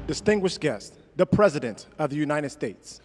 distinguished guest, the President of the United States.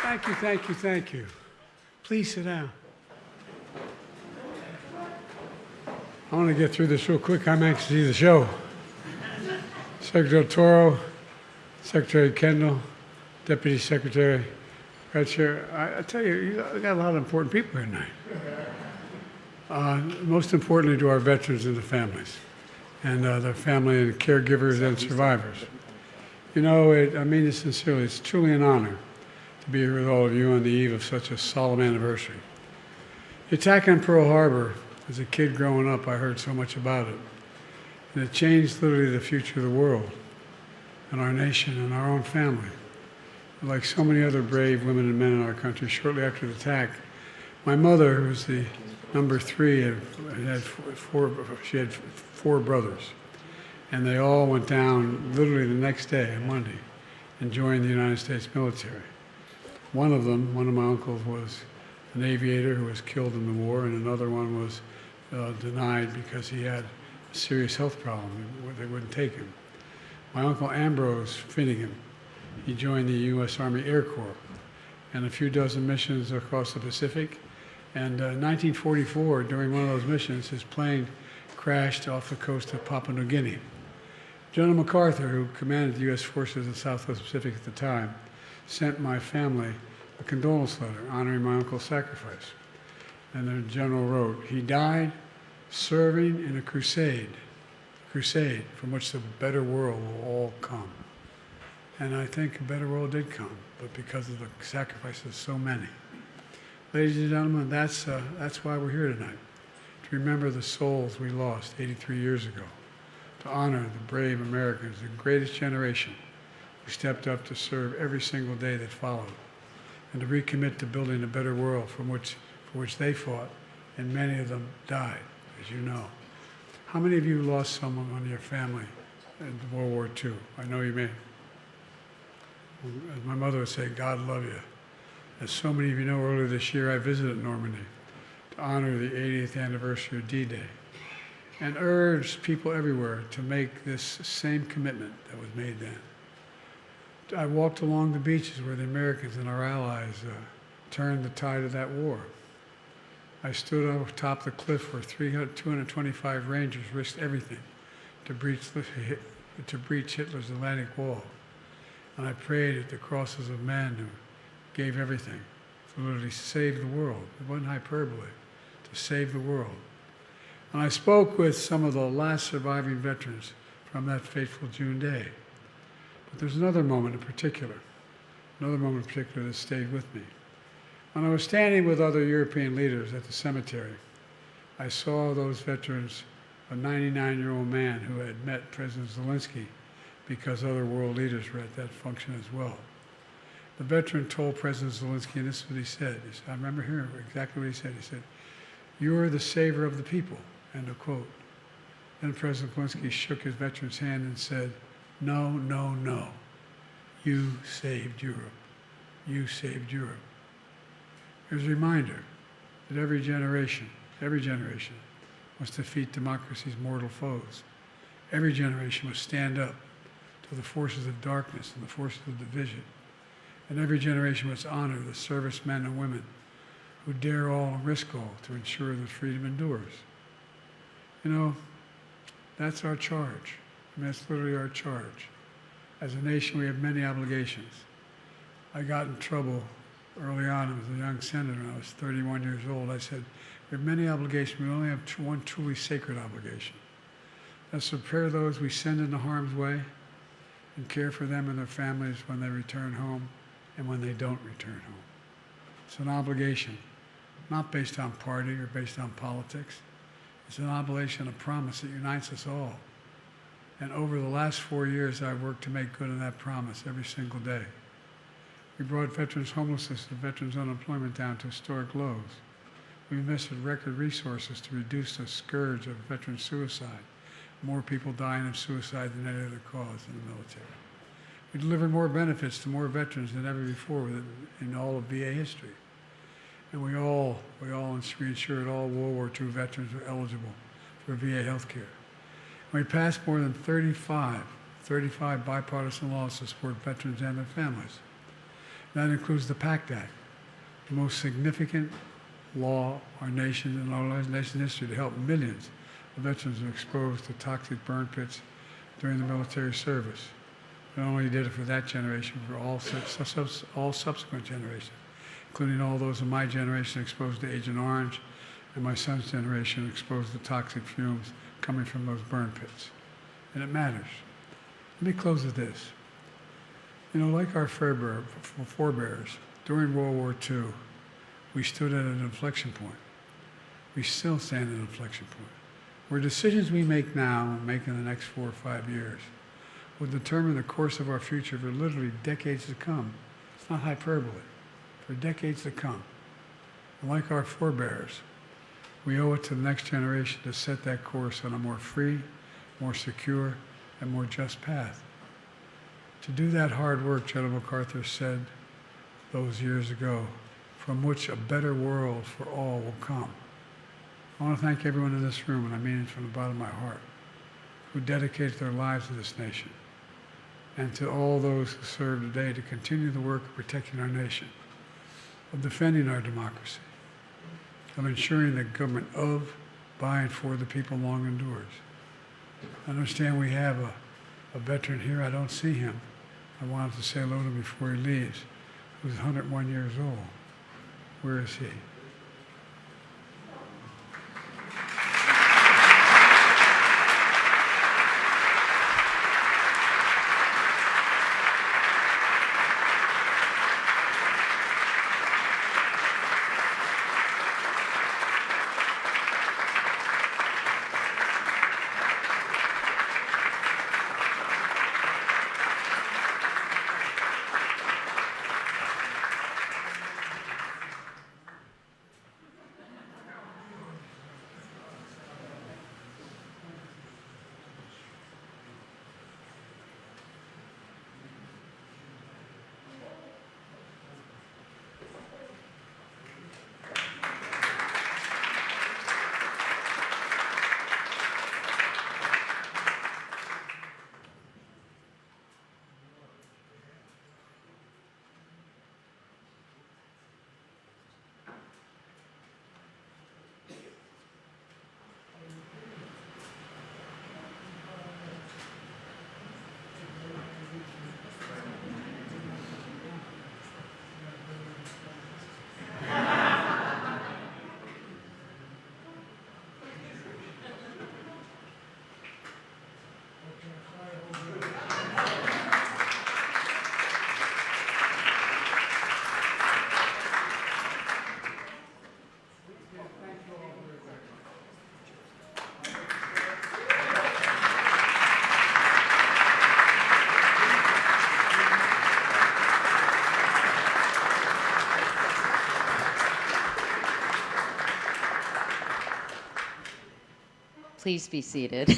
Thank you, thank you, thank you. Please sit down. I want to get through this real quick. I'm anxious to see the show. Secretary Toro, Secretary Kendall, Deputy Secretary, Red Chair. I tell you, we got a lot of important people here tonight. Most importantly to our veterans and the families, and their family and caregivers and survivors. You know, I mean this sincerely, it's truly an honor to be here with all of you on the eve of such a solemn anniversary. The attack on Pearl Harbor, as a kid growing up, I heard so much about it. And it changed literally the future of the world and our nation and our own family. Like so many other brave women and men in our country, shortly after the attack, my mother, who was the number 3, had four brothers. And they all went down literally the next day, on Monday, and joined the United States military. One of them, one of my uncles, was an aviator who was killed in the war, and another one was denied because he had a serious health problem. They wouldn't take him. My uncle Ambrose Finnegan, he joined the U.S. Army Air Corps and a few dozen missions across the Pacific. And in 1944, during one of those missions, his plane crashed off the coast of Papua New Guinea. General MacArthur, who commanded the U.S. forces in the Southwest Pacific at the time, sent my family a condolence letter honoring my uncle's sacrifice. And the general wrote, "He died serving in a crusade from which the better world will all come." And I think a better world did come, but because of the sacrifices of so many. Ladies and gentlemen, that's why we're here tonight, to remember the souls we lost 83 years ago, to honor the brave Americans, the greatest generation who stepped up to serve every single day that followed, and to recommit to building a better world for which they fought, and many of them died, as you know. How many of you lost someone in your family in World War II? I know you may. As my mother would say, God love you. As so many of you know, earlier this year I visited Normandy to honor the 80th anniversary of D-Day and urged people everywhere to make this same commitment that was made then. I walked along the beaches where the Americans and our allies turned the tide of that war. I stood up atop the cliff where 225 Rangers risked everything to breach Hitler's Atlantic Wall. And I prayed at the crosses of men who gave everything to literally save the world. It wasn't hyperbole, to save the world. And I spoke with some of the last surviving veterans from that fateful June day. But there's another moment in particular that stayed with me. When I was standing with other European leaders at the cemetery, I saw those veterans, a 99-year-old man who had met President Zelensky because other world leaders were at that function as well. The veteran told President Zelensky, and this is what he said. I remember hearing exactly what he said. He said, "You are the savior of the people," end of quote. Then President Zelensky shook his veteran's hand and said, "No, no, no. You saved Europe. You saved Europe." Here's a reminder that every generation must defeat democracy's mortal foes. Every generation must stand up to the forces of darkness and the forces of division. And every generation must honor the servicemen and women who dare all and risk all to ensure that freedom endures. You know, that's our charge. I mean, that's literally our charge. As a nation, we have many obligations. I got in trouble early on. I was a young senator, and I was 31 years old. I said, we have many obligations. We only have one truly sacred obligation. That's to prepare those we send into harm's way and care for them and their families when they return home and when they don't return home. It's an obligation, not based on party or based on politics. It's an obligation, a promise that unites us all. And over the last 4 years, I've worked to make good on that promise every single day. We brought veterans' homelessness and veterans' unemployment down to historic lows. We invested record resources to reduce the scourge of veteran suicide. More people dying of suicide than any other cause in the military. We delivered more benefits to more veterans than ever before in all of VA history. And we ensured all World War II veterans were eligible for VA health care. We passed more than 35 bipartisan laws to support veterans and their families. That includes the PACT Act, the most significant law our nation and our nation's history to help millions of veterans who were exposed to toxic burn pits during the military service. We not only did it for that generation, for all subsequent generations, including all those in my generation exposed to Agent Orange and my son's generation exposed to toxic fumes coming from those burn pits. And it matters. Let me close with this. You know, like our forebears, during World War II, we stood at an inflection point. We still stand at an inflection point, where decisions we make now and make in the next 4 or 5 years will determine the course of our future for literally decades to come. It's not hyperbole, for decades to come. And like our forebears, we owe it to the next generation to set that course on a more free, more secure, and more just path. To do that hard work, General MacArthur said those years ago, from which a better world for all will come. I want to thank everyone in this room, and I mean it from the bottom of my heart, who dedicated their lives to this nation, and to all those who serve today to continue the work of protecting our nation, of defending our democracy, of ensuring that government of, by, and for the people long endures. I understand we have a veteran here. I don't see him. I wanted to say hello to him before he leaves, who's 101 years old. Where is he? Please be seated.